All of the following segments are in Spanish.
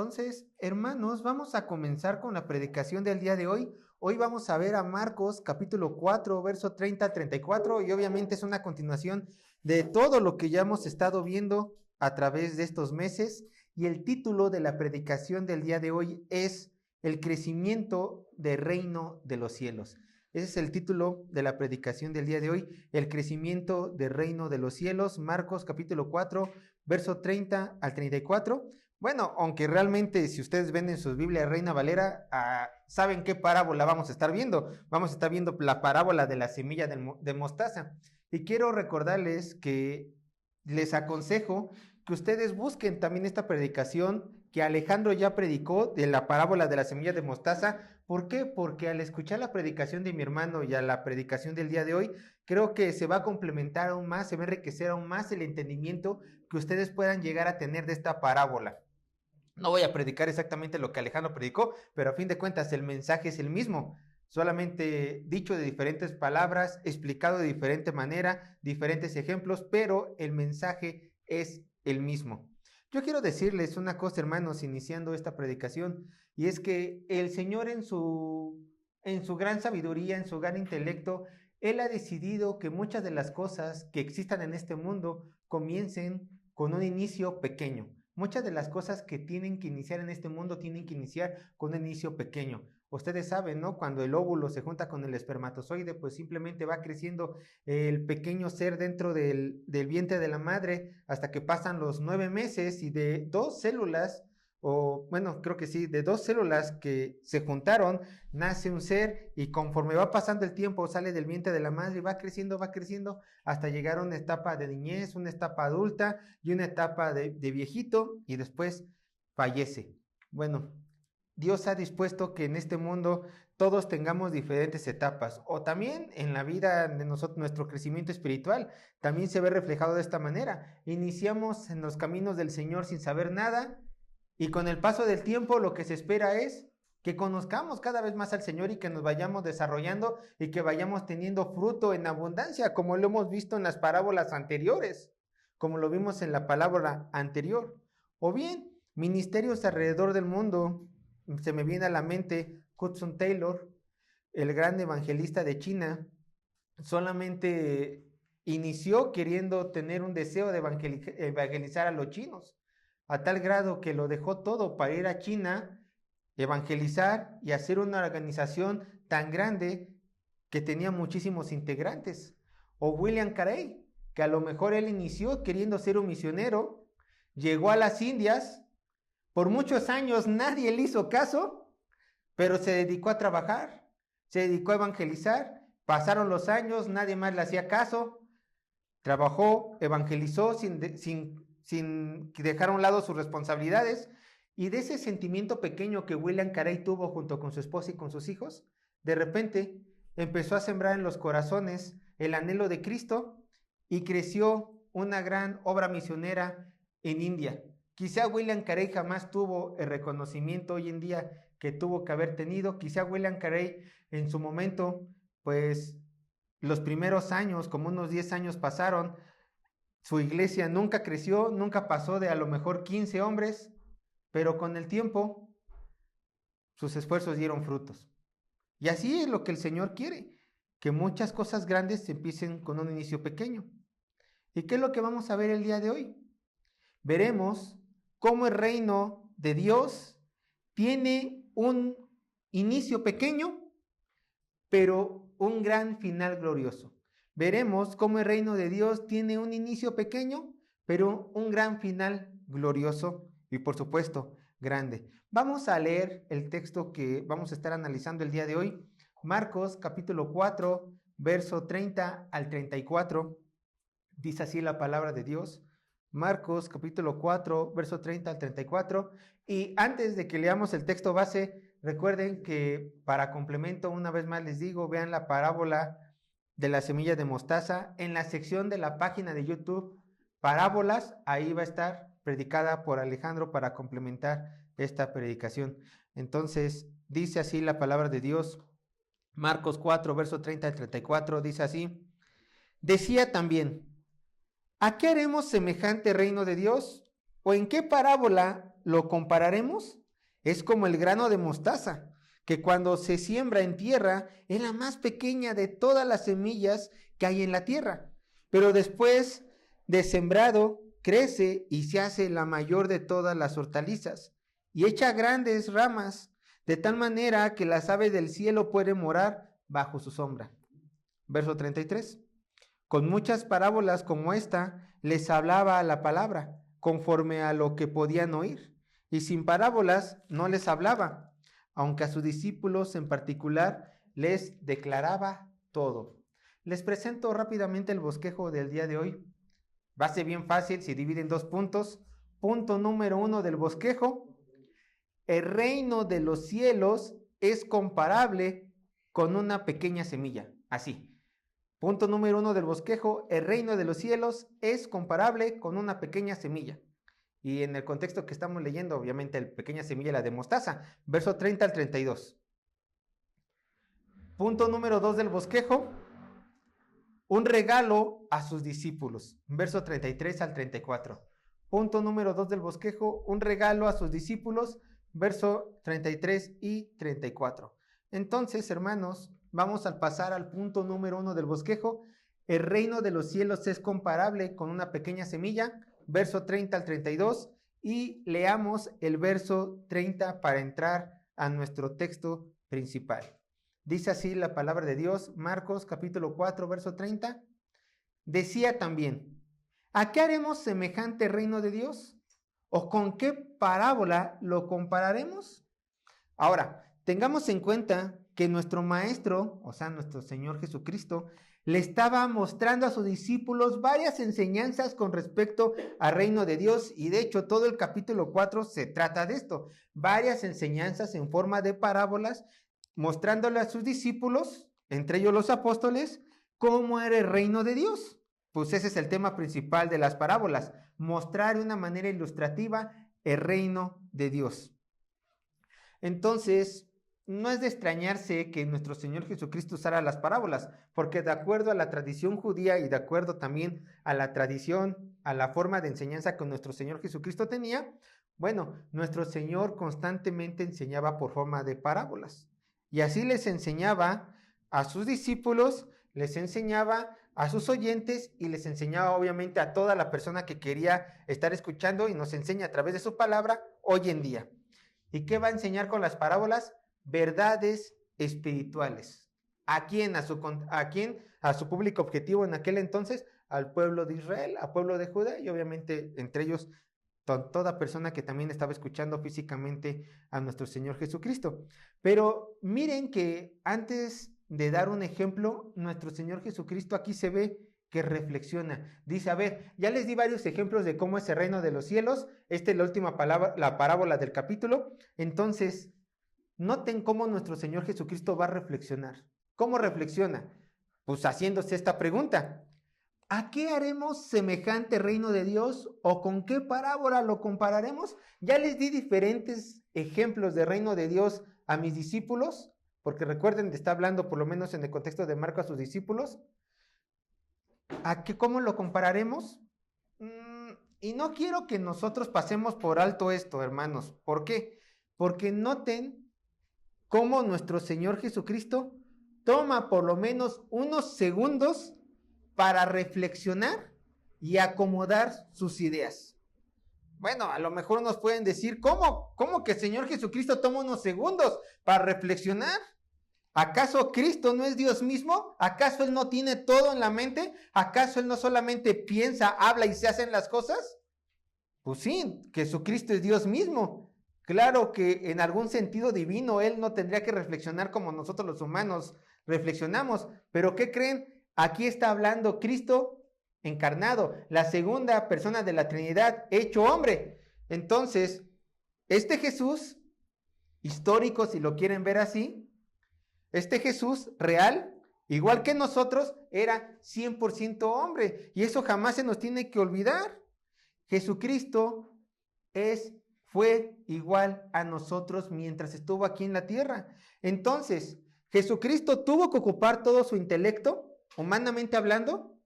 Entonces, hermanos, vamos a comenzar con la predicación del día de hoy. Hoy vamos a ver a Marcos capítulo 4, verso 30 al 34, y obviamente es una continuación de todo lo que ya hemos estado viendo a través de estos meses. Y el título de la predicación del día de hoy es El crecimiento del reino de los cielos. Ese es el título de la predicación del día de hoy, el crecimiento del reino de los cielos, Marcos capítulo 4, verso 30 al 34. Bueno, aunque realmente si ustedes ven en sus Biblias Reina Valera, ¿saben qué parábola vamos a estar viendo? Vamos a estar viendo la parábola de la semilla de mostaza. Y quiero recordarles que les aconsejo que ustedes busquen también esta predicación que Alejandro ya predicó de la parábola de la semilla de mostaza. ¿Por qué? Porque al escuchar la predicación de mi hermano y a la predicación del día de hoy, creo que se va a complementar aún más, se va a enriquecer aún más el entendimiento que ustedes puedan llegar a tener de esta parábola. No voy a predicar exactamente lo que Alejandro predicó, pero a fin de cuentas el mensaje es el mismo, solamente dicho de diferentes palabras, explicado de diferente manera, diferentes ejemplos, pero el mensaje es el mismo. Yo quiero decirles una cosa, hermanos, iniciando esta predicación, y es que el Señor en su gran sabiduría, en su gran intelecto, Él ha decidido que muchas de las cosas que existan en este mundo comiencen con un inicio pequeño. Muchas de las cosas que tienen que iniciar en este mundo tienen que iniciar con un inicio pequeño. Ustedes saben, ¿no? Cuando el óvulo se junta con el espermatozoide, pues simplemente va creciendo el pequeño ser dentro del vientre de la madre hasta que pasan los 9 meses y de dos células, o bueno, creo que sí, de dos células que se juntaron, nace un ser y conforme va pasando el tiempo sale del vientre de la madre y va creciendo hasta llegar a una etapa de niñez, una etapa adulta y una etapa de viejito y después fallece. Bueno, Dios ha dispuesto que en este mundo todos tengamos diferentes etapas, o también en la vida de nosotros, nuestro crecimiento espiritual también se ve reflejado de esta manera. Iniciamos en los caminos del Señor sin saber nada, y con el paso del tiempo lo que se espera es que conozcamos cada vez más al Señor y que nos vayamos desarrollando y que vayamos teniendo fruto en abundancia, como lo hemos visto en las parábolas anteriores, como lo vimos en la parábola anterior. O bien, ministerios alrededor del mundo. Se me viene a la mente Hudson Taylor, el gran evangelista de China. Solamente inició queriendo tener un deseo de evangelizar a los chinos, a tal grado que lo dejó todo para ir a China, evangelizar y hacer una organización tan grande que tenía muchísimos integrantes. O William Carey, que a lo mejor él inició queriendo ser un misionero, llegó a las Indias, por muchos años nadie le hizo caso, pero se dedicó a trabajar, se dedicó a evangelizar, pasaron los años, nadie más le hacía caso, trabajó, evangelizó sin dejar a un lado sus responsabilidades, y de ese sentimiento pequeño que William Carey tuvo junto con su esposa y con sus hijos, de repente empezó a sembrar en los corazones el anhelo de Cristo y creció una gran obra misionera en India. Quizá William Carey jamás tuvo el reconocimiento hoy en día que tuvo que haber tenido. Quizá William Carey en su momento, pues los primeros años, como unos 10 años pasaron, su iglesia nunca creció, nunca pasó de a lo mejor 15 hombres, pero con el tiempo sus esfuerzos dieron frutos. Y así es lo que el Señor quiere, que muchas cosas grandes empiecen con un inicio pequeño. ¿Y qué es lo que vamos a ver el día de hoy? Veremos cómo el reino de Dios tiene un inicio pequeño, pero un gran final glorioso. Veremos cómo el reino de Dios tiene un inicio pequeño, pero un gran final glorioso y por supuesto grande. Vamos a leer el texto que vamos a estar analizando el día de hoy. Marcos capítulo 4, verso 30 al 34. Dice así la palabra de Dios. Marcos capítulo 4, verso 30 al 34. Y antes de que leamos el texto base, recuerden que para complemento, una vez más les digo, vean la parábola de la semilla de mostaza en la sección de la página de YouTube, parábolas, ahí va a estar predicada por Alejandro para complementar esta predicación. Entonces, dice así la palabra de Dios, Marcos 4, verso 30 al 34, dice así: decía también, ¿a qué haremos semejante reino de Dios? ¿O en qué parábola lo compararemos, es como el grano de mostaza, que cuando se siembra en tierra es la más pequeña de todas las semillas que hay en la tierra, pero después de sembrado crece y se hace la mayor de todas las hortalizas y echa grandes ramas, de tal manera que las aves del cielo pueden morar bajo su sombra. Verso 33. Con muchas parábolas como esta les hablaba la palabra, conforme a lo que podían oír, y sin parábolas no les hablaba, aunque a sus discípulos en particular les declaraba todo. Les presento rápidamente el bosquejo del día de hoy. Va a ser bien fácil si dividen 2 puntos. Punto número 1 del bosquejo: el reino de los cielos es comparable con una pequeña semilla. Así. Punto número 1 del bosquejo: el reino de los cielos es comparable con una pequeña semilla. Y en el contexto que estamos leyendo, obviamente, la pequeña semilla, la de mostaza, verso 30 al 32. Punto número 2 del bosquejo: un regalo a sus discípulos, verso 33 al 34. Punto número 2 del bosquejo: un regalo a sus discípulos, verso 33 y 34. Entonces, hermanos, vamos a pasar al punto número 1 del bosquejo. El reino de los cielos es comparable con una pequeña semilla, verso 30 al 32, y leamos el verso 30 para entrar a nuestro texto principal. Dice así la palabra de Dios, Marcos capítulo 4, verso 30. Decía también: ¿a qué haremos semejante reino de Dios? ¿O con qué parábola lo compararemos? Ahora, tengamos en cuenta que nuestro Maestro, o sea, nuestro Señor Jesucristo, le estaba mostrando a sus discípulos varias enseñanzas con respecto al reino de Dios, y de hecho todo el capítulo 4 se trata de esto, varias enseñanzas en forma de parábolas, mostrándole a sus discípulos, entre ellos los apóstoles, cómo era el reino de Dios. Pues ese es el tema principal de las parábolas, mostrar de una manera ilustrativa el reino de Dios. Entonces, no es de extrañarse que nuestro Señor Jesucristo usara las parábolas, porque de acuerdo a la tradición judía y de acuerdo también a la tradición, a la forma de enseñanza que nuestro Señor Jesucristo tenía, bueno, nuestro Señor constantemente enseñaba por forma de parábolas. Y así les enseñaba a sus discípulos, les enseñaba a sus oyentes y les enseñaba obviamente a toda la persona que quería estar escuchando, y nos enseña a través de su palabra hoy en día. ¿Y qué va a enseñar con las parábolas? Verdades espirituales. ¿A quién? ¿A quién? A su público objetivo en aquel entonces, al pueblo de Israel, al pueblo de Judá, y obviamente entre ellos toda persona que también estaba escuchando físicamente a nuestro Señor Jesucristo. Pero miren que antes de dar un ejemplo, nuestro Señor Jesucristo aquí se ve que reflexiona. Dice, a ver, ya les di varios ejemplos de cómo es el reino de los cielos. Esta es la última palabra, la parábola del capítulo. Entonces, noten cómo nuestro Señor Jesucristo va a reflexionar. ¿Cómo reflexiona? Pues haciéndose esta pregunta: ¿a qué haremos semejante reino de Dios? ¿O con qué parábola lo compararemos? Ya les di diferentes ejemplos de reino de Dios a mis discípulos, porque recuerden, está hablando por lo menos en el contexto de Marcos a sus discípulos. ¿Cómo lo compararemos? Y no quiero que nosotros pasemos por alto esto, hermanos. ¿Por qué? Porque noten cómo nuestro Señor Jesucristo toma por lo menos unos segundos para reflexionar y acomodar sus ideas. Bueno, a lo mejor nos pueden decir, ¿cómo que el Señor Jesucristo toma unos segundos para reflexionar? ¿Acaso Cristo no es Dios mismo? ¿Acaso Él no tiene todo en la mente? ¿Acaso Él no solamente piensa, habla y se hacen las cosas? Pues sí, Jesucristo es Dios mismo. Claro que en algún sentido divino Él no tendría que reflexionar como nosotros los humanos reflexionamos. Pero ¿qué creen? Aquí está hablando Cristo encarnado, la segunda persona de la Trinidad, hecho hombre. Entonces, este Jesús histórico, si lo quieren ver así, este Jesús real, igual que nosotros, era 100% hombre. Y eso jamás se nos tiene que olvidar. Jesucristo fue igual a nosotros mientras estuvo aquí en la tierra. Entonces, Jesucristo tuvo que ocupar todo su intelecto, humanamente hablando,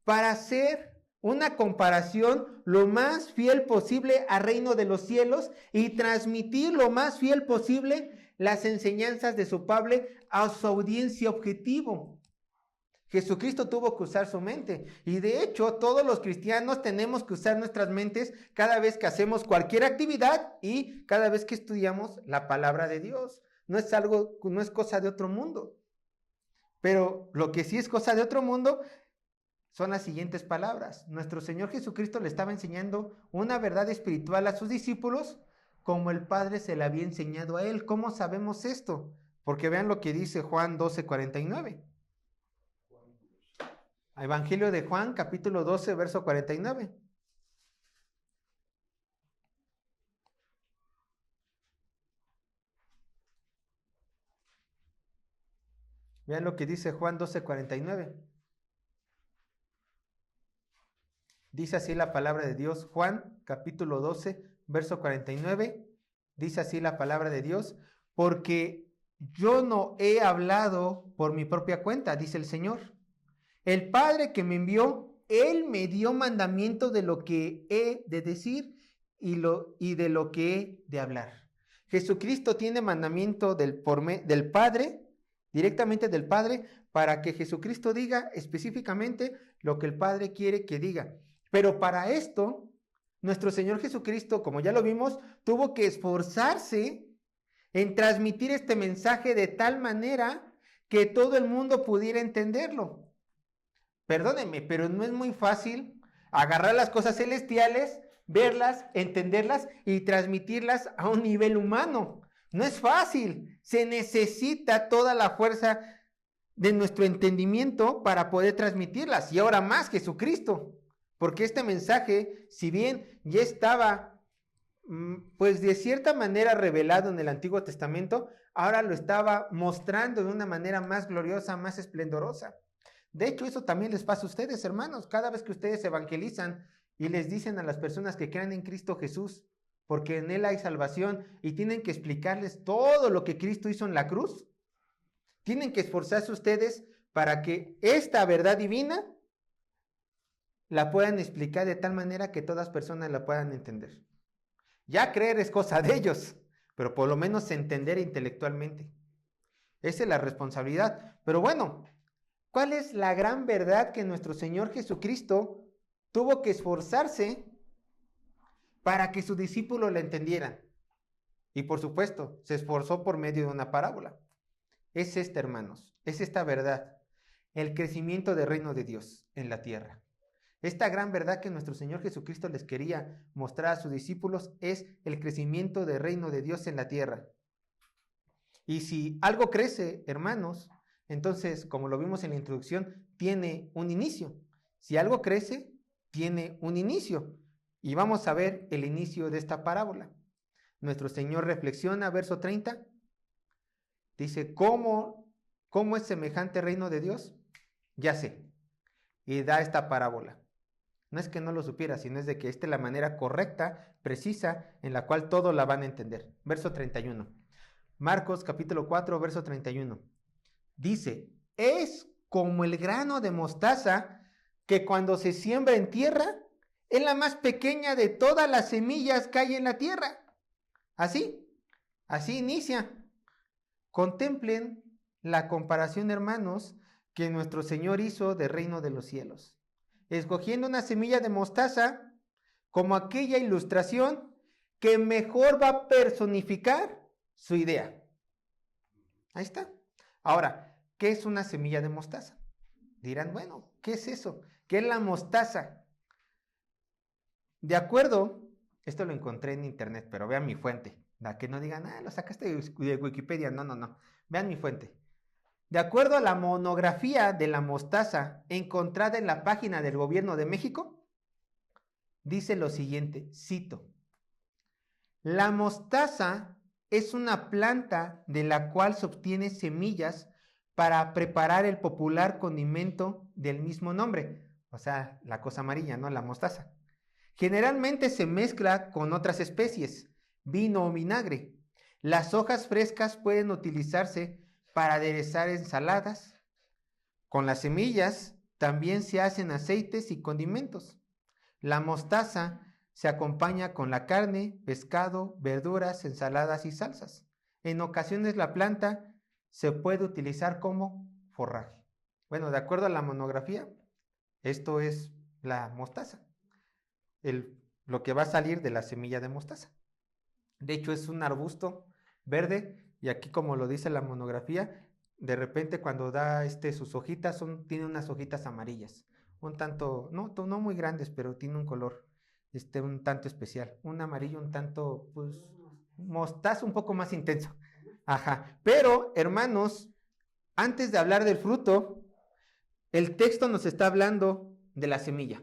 para ser una comparación lo más fiel posible al reino de los cielos y transmitir lo más fiel posible las enseñanzas de su Padre a su audiencia objetivo. Jesucristo tuvo que usar su mente y de hecho todos los cristianos tenemos que usar nuestras mentes cada vez que hacemos cualquier actividad y cada vez que estudiamos la palabra de Dios. No es cosa de otro mundo. Pero lo que sí es cosa de otro mundo son las siguientes palabras. Nuestro Señor Jesucristo le estaba enseñando una verdad espiritual a sus discípulos como el Padre se la había enseñado a él. ¿Cómo sabemos esto? Porque vean lo que dice Juan 12:49. Evangelio de Juan, capítulo 12, verso 49. Vean lo que dice Juan 12:49. Dice así la palabra de Dios. Juan, capítulo 12, verso 49. Dice así la palabra de Dios. Porque yo no he hablado por mi propia cuenta, dice el Señor. El Padre que me envió, Él me dio mandamiento de lo que he de decir y de lo que he de hablar. Jesucristo tiene mandamiento del Padre, directamente del Padre, para que Jesucristo diga específicamente lo que el Padre quiere que diga. Pero para esto, nuestro Señor Jesucristo, como ya lo vimos, tuvo que esforzarse en transmitir este mensaje de tal manera que todo el mundo pudiera entenderlo. Perdónenme, pero no es muy fácil agarrar las cosas celestiales, verlas, entenderlas y transmitirlas a un nivel humano. No es fácil. Se necesita toda la fuerza de nuestro entendimiento para poder transmitirlas. Y ahora más Jesucristo. Porque este mensaje, si bien ya estaba, pues de cierta manera revelado en el Antiguo Testamento, ahora lo estaba mostrando de una manera más gloriosa, más esplendorosa. De hecho, eso también les pasa a ustedes, hermanos. Cada vez que ustedes evangelizan y les dicen a las personas que crean en Cristo Jesús, porque en Él hay salvación, y tienen que explicarles todo lo que Cristo hizo en la cruz, tienen que esforzarse ustedes para que esta verdad divina la puedan explicar de tal manera que todas personas la puedan entender. Ya creer es cosa de ellos, pero por lo menos entender intelectualmente. Esa es la responsabilidad. Pero bueno, ¿cuál es la gran verdad que nuestro Señor Jesucristo tuvo que esforzarse para que sus discípulos la entendieran? Y por supuesto, se esforzó por medio de una parábola. Es esta, hermanos, es esta verdad, el crecimiento del reino de Dios en la tierra. Esta gran verdad que nuestro Señor Jesucristo les quería mostrar a sus discípulos es el crecimiento del reino de Dios en la tierra. Y si algo crece, hermanos, entonces, como lo vimos en la introducción, tiene un inicio. Si algo crece, tiene un inicio. Y vamos a ver el inicio de esta parábola. Nuestro Señor reflexiona, verso 30. Dice, ¿cómo es semejante reino de Dios? Ya sé. Y da esta parábola. No es que no lo supiera, sino es de que esta es la manera correcta, precisa, en la cual todos la van a entender. Verso 31. Marcos capítulo 4, verso 31. Dice, es como el grano de mostaza que cuando se siembra en tierra, es la más pequeña de todas las semillas que hay en la tierra. Así inicia. Contemplen la comparación, hermanos, que nuestro Señor hizo del reino de los cielos. Escogiendo una semilla de mostaza como aquella ilustración que mejor va a personificar su idea. Ahí está. Ahora, ¿qué es una semilla de mostaza? Dirán, bueno, ¿qué es eso? ¿Qué es la mostaza? De acuerdo, esto lo encontré en internet, pero vean mi fuente. La que no digan, lo sacaste de Wikipedia. No. Vean mi fuente. De acuerdo a la monografía de la mostaza encontrada en la página del Gobierno de México, dice lo siguiente, cito: la mostaza es una planta de la cual se obtiene semillas para preparar el popular condimento del mismo nombre, o sea, la cosa amarilla, ¿no? La mostaza. Generalmente se mezcla con otras especies, vino o vinagre. Las hojas frescas pueden utilizarse para aderezar ensaladas. Con las semillas también se hacen aceites y condimentos. La mostaza se acompaña con la carne, pescado, verduras, ensaladas y salsas. En ocasiones la planta se puede utilizar como forraje. Bueno, de acuerdo a la monografía, esto es la mostaza, lo que va a salir de la semilla de mostaza. De hecho, es un arbusto verde y aquí, como lo dice la monografía, de repente cuando da sus hojitas, tiene unas hojitas amarillas, un tanto, no muy grandes, pero tiene un color un tanto especial, un amarillo un tanto, pues, mostaza un poco más intenso. Ajá, pero hermanos, antes de hablar del fruto, el texto nos está hablando de la semilla.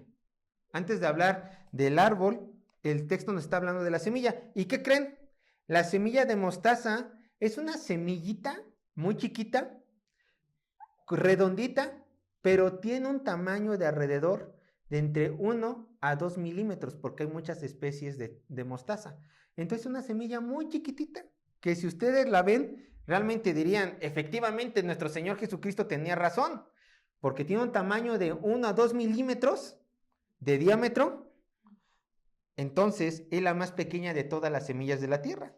Antes de hablar del árbol, el texto nos está hablando de la semilla. ¿Y qué creen? La semilla de mostaza es una semillita muy chiquita, redondita, pero tiene un tamaño de alrededor de entre 1 a 2 milímetros, porque hay muchas especies de mostaza. Entonces, una semilla muy chiquitita, que si ustedes la ven, realmente dirían, efectivamente, nuestro Señor Jesucristo tenía razón, porque tiene un tamaño de 1 a 2 milímetros de diámetro. Entonces, es la más pequeña de todas las semillas de la tierra.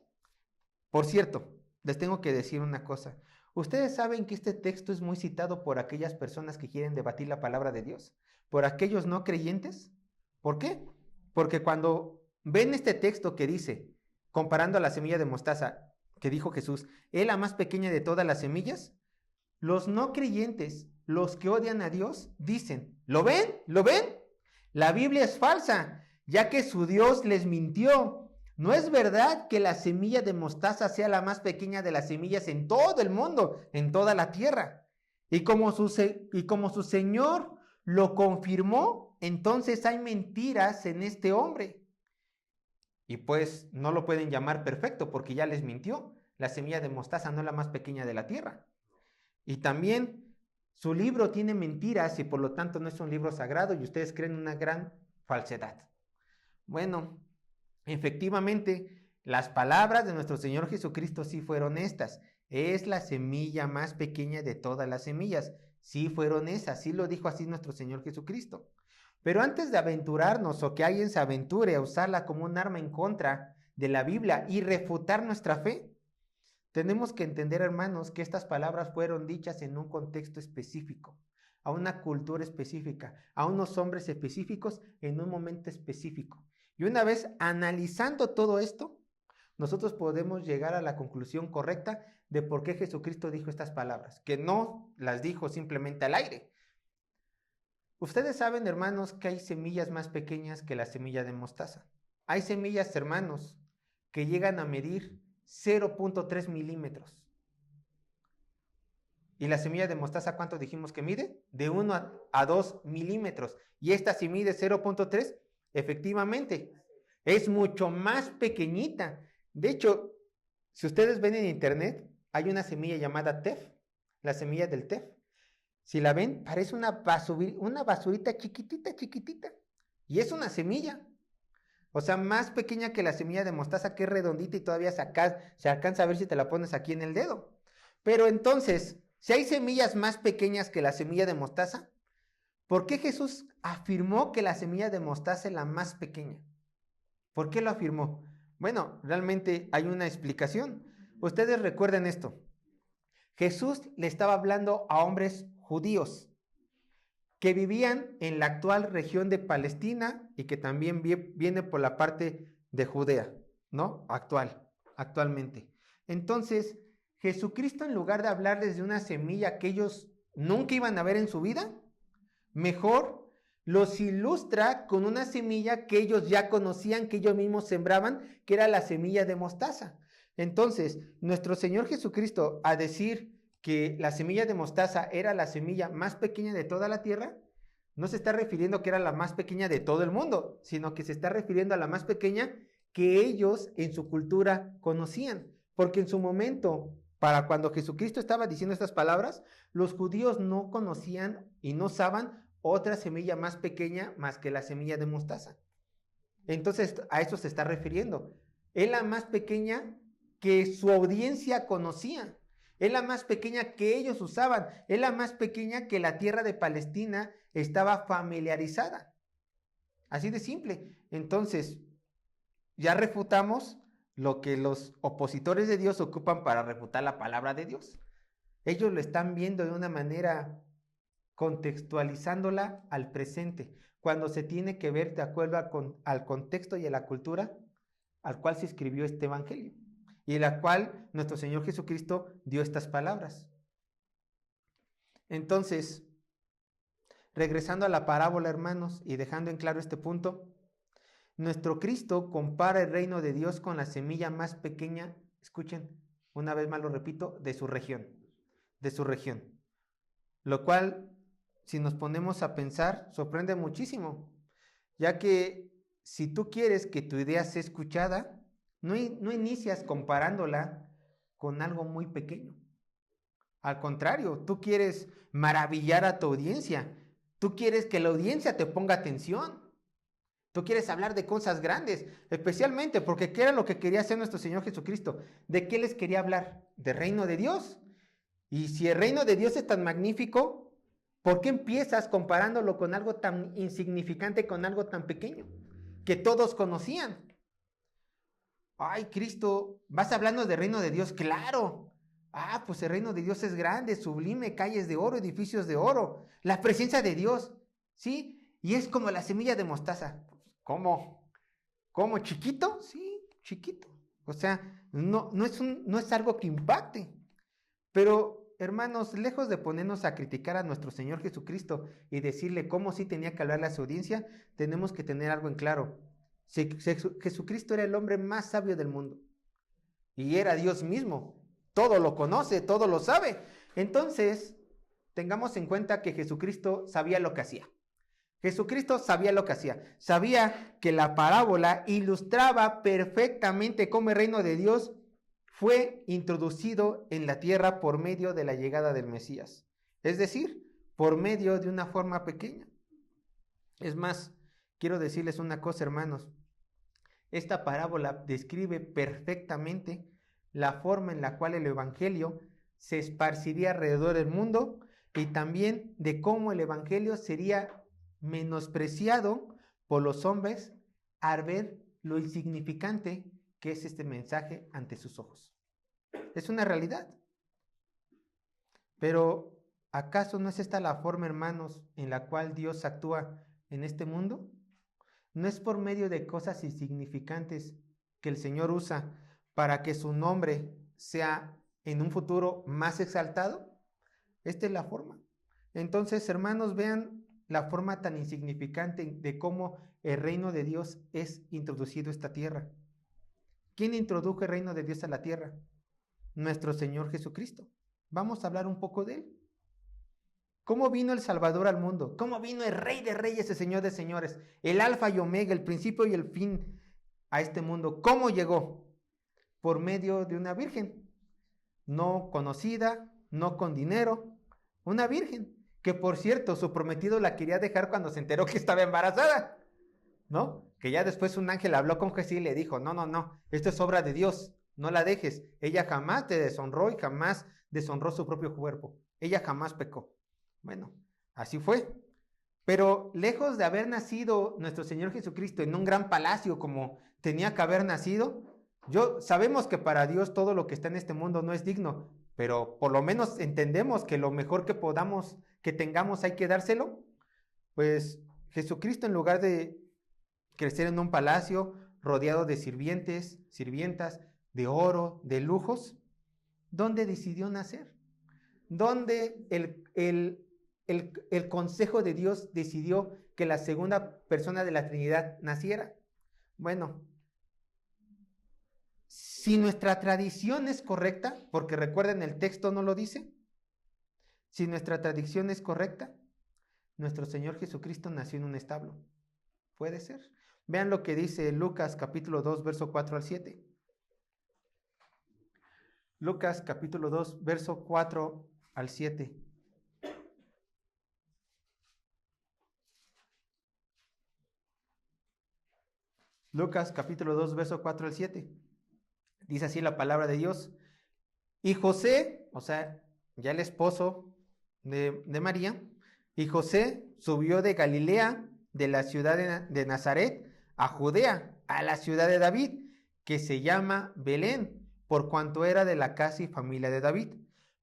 Por cierto, les tengo que decir una cosa. Ustedes saben que este texto es muy citado por aquellas personas que quieren debatir la palabra de Dios, por aquellos no creyentes. ¿Por qué? Porque cuando ven este texto que dice, comparando a la semilla de mostaza, que dijo Jesús, es la más pequeña de todas las semillas, los no creyentes, los que odian a Dios, dicen, ¿lo ven? ¿Lo ven? La Biblia es falsa, ya que su Dios les mintió. No es verdad que la semilla de mostaza sea la más pequeña de las semillas en todo el mundo, en toda la tierra. Y como su Señor lo confirmó, entonces hay mentiras en este hombre. Y pues no lo pueden llamar perfecto porque ya les mintió. La semilla de mostaza no es la más pequeña de la tierra. Y también su libro tiene mentiras y por lo tanto no es un libro sagrado y ustedes creen una gran falsedad. Bueno, efectivamente, las palabras de nuestro Señor Jesucristo sí fueron estas. Es la semilla más pequeña de todas las semillas. Sí fueron esas, sí lo dijo así nuestro Señor Jesucristo. Pero antes de aventurarnos o que alguien se aventure a usarla como un arma en contra de la Biblia y refutar nuestra fe, tenemos que entender, hermanos, que estas palabras fueron dichas en un contexto específico, a una cultura específica, a unos hombres específicos en un momento específico. Y una vez analizando todo esto, nosotros podemos llegar a la conclusión correcta de por qué Jesucristo dijo estas palabras, que no las dijo simplemente al aire. Ustedes saben, hermanos, que hay semillas más pequeñas que la semilla de mostaza. Hay semillas, hermanos, que llegan a medir 0.3 milímetros. ¿Y la semilla de mostaza cuánto dijimos que mide? De 1 a 2 milímetros. ¿Y esta sí mide 0.3? Efectivamente, es mucho más pequeñita. De hecho, si ustedes ven en internet, hay una semilla llamada tef, la semilla del tef. Si la ven, parece una basurita chiquitita, chiquitita. Y es una semilla. O sea, más pequeña que la semilla de mostaza, que es redondita y todavía se alcanza a ver si te la pones aquí en el dedo. Pero entonces, si hay semillas más pequeñas que la semilla de mostaza, ¿por qué Jesús afirmó que la semilla de mostaza es la más pequeña? ¿Por qué lo afirmó? Bueno, realmente hay una explicación. Ustedes recuerden esto. Jesús le estaba hablando a hombres judíos que vivían en la actual región de Palestina y que también viene por la parte de Judea, ¿no? Actualmente. Entonces, Jesucristo, en lugar de hablarles de una semilla que ellos nunca iban a ver en su vida, mejor los ilustra con una semilla que ellos ya conocían, que ellos mismos sembraban, que era la semilla de mostaza. Entonces, nuestro Señor Jesucristo, a decir que la semilla de mostaza era la semilla más pequeña de toda la tierra, no se está refiriendo que era la más pequeña de todo el mundo, sino que se está refiriendo a la más pequeña que ellos en su cultura conocían. Porque en su momento, para cuando Jesucristo estaba diciendo estas palabras, los judíos no conocían y no usaban otra semilla más pequeña más que la semilla de mostaza. Entonces, a eso se está refiriendo. Es la más pequeña que su audiencia conocía. Es la más pequeña que ellos usaban. Es la más pequeña que la tierra de Palestina estaba familiarizada. Así de simple. Entonces, ya refutamos lo que los opositores de Dios ocupan para refutar la palabra de Dios. Ellos lo están viendo de una manera contextualizándola al presente, cuando se tiene que ver de acuerdo al contexto y a la cultura al cual se escribió este evangelio, y en la cual nuestro Señor Jesucristo dio estas palabras. Entonces, regresando a la parábola, hermanos, y dejando en claro este punto, nuestro Cristo compara el reino de Dios con la semilla más pequeña, escuchen, una vez más lo repito, de su región, lo cual, si nos ponemos a pensar, sorprende muchísimo, ya que si tú quieres que tu idea sea escuchada, no inicias comparándola con algo muy pequeño. Al contrario, tú quieres maravillar a tu audiencia, tú quieres que la audiencia te ponga atención, tú quieres hablar de cosas grandes, especialmente porque ¿qué era lo que quería hacer nuestro Señor Jesucristo? ¿De qué les quería hablar? Del reino de Dios. Y si el reino de Dios es tan magnífico, ¿por qué empiezas comparándolo con algo tan insignificante, con algo tan pequeño, que todos conocían? Ay, Cristo, ¿vas hablando del reino de Dios? Claro. Ah, pues el reino de Dios es grande, sublime, calles de oro, edificios de oro, la presencia de Dios, ¿sí? Y es como la semilla de mostaza. ¿Cómo? ¿Cómo? ¿Chiquito? Sí, chiquito. O sea, no es algo que impacte. Pero, hermanos, lejos de ponernos a criticar a nuestro Señor Jesucristo y decirle cómo sí tenía que hablarle a su audiencia, tenemos que tener algo en claro. Jesucristo era el hombre más sabio del mundo. Y era Dios mismo. Todo lo conoce, todo lo sabe. Entonces, tengamos en cuenta que Jesucristo sabía lo que hacía. Jesucristo sabía lo que hacía. Sabía que la parábola ilustraba perfectamente cómo el reino de Dios fue introducido en la tierra por medio de la llegada del Mesías. Es decir, por medio de una forma pequeña. Es más, quiero decirles una cosa, hermanos. Esta parábola describe perfectamente la forma en la cual el evangelio se esparciría alrededor del mundo y también de cómo el evangelio sería menospreciado por los hombres al ver lo insignificante que es este mensaje ante sus ojos. Es una realidad. Pero, ¿acaso no es esta la forma, hermanos, en la cual Dios actúa en este mundo? ¿No es por medio de cosas insignificantes que el Señor usa para que su nombre sea en un futuro más exaltado? Esta es la forma. Entonces, hermanos, vean la forma tan insignificante de cómo el reino de Dios es introducido a esta tierra. ¿Quién introdujo el reino de Dios a la tierra? Nuestro Señor Jesucristo. Vamos a hablar un poco de él. ¿Cómo vino el Salvador al mundo? ¿Cómo vino el Rey de Reyes, el Señor de Señores, el Alfa y Omega, el principio y el fin a este mundo? ¿Cómo llegó? Por medio de una virgen, no conocida, no con dinero, una virgen, que por cierto, su prometido la quería dejar cuando se enteró que estaba embarazada, ¿no? Que ya después un ángel habló con Jesús y le dijo, no, esto es obra de Dios, no la dejes. Ella jamás te deshonró y jamás deshonró su propio cuerpo. Ella jamás pecó. Bueno, así fue. Pero lejos de haber nacido nuestro Señor Jesucristo en un gran palacio como tenía que haber nacido, sabemos que para Dios todo lo que está en este mundo no es digno, pero por lo menos entendemos que lo mejor que podamos, que tengamos, hay que dárselo. Pues Jesucristo, en lugar de crecer en un palacio rodeado de sirvientes, sirvientas, de oro, de lujos, ¿dónde decidió nacer? ¿Dónde el consejo de Dios decidió que la segunda persona de la Trinidad naciera? Bueno, si nuestra tradición es correcta, porque recuerden, el texto no lo dice, si nuestra tradición es correcta, nuestro Señor Jesucristo nació en un establo. Puede ser. Vean lo que dice Lucas capítulo 2, verso 4 al 7. Lucas capítulo 2, verso 4 al 7. Lucas capítulo 2, verso 4 al 7. Dice así la palabra de Dios. Y José, o sea, ya el esposo de María, y José subió de Galilea de la ciudad de Nazaret a Judea, a la ciudad de David, que se llama Belén, por cuanto era de la casa y familia de David,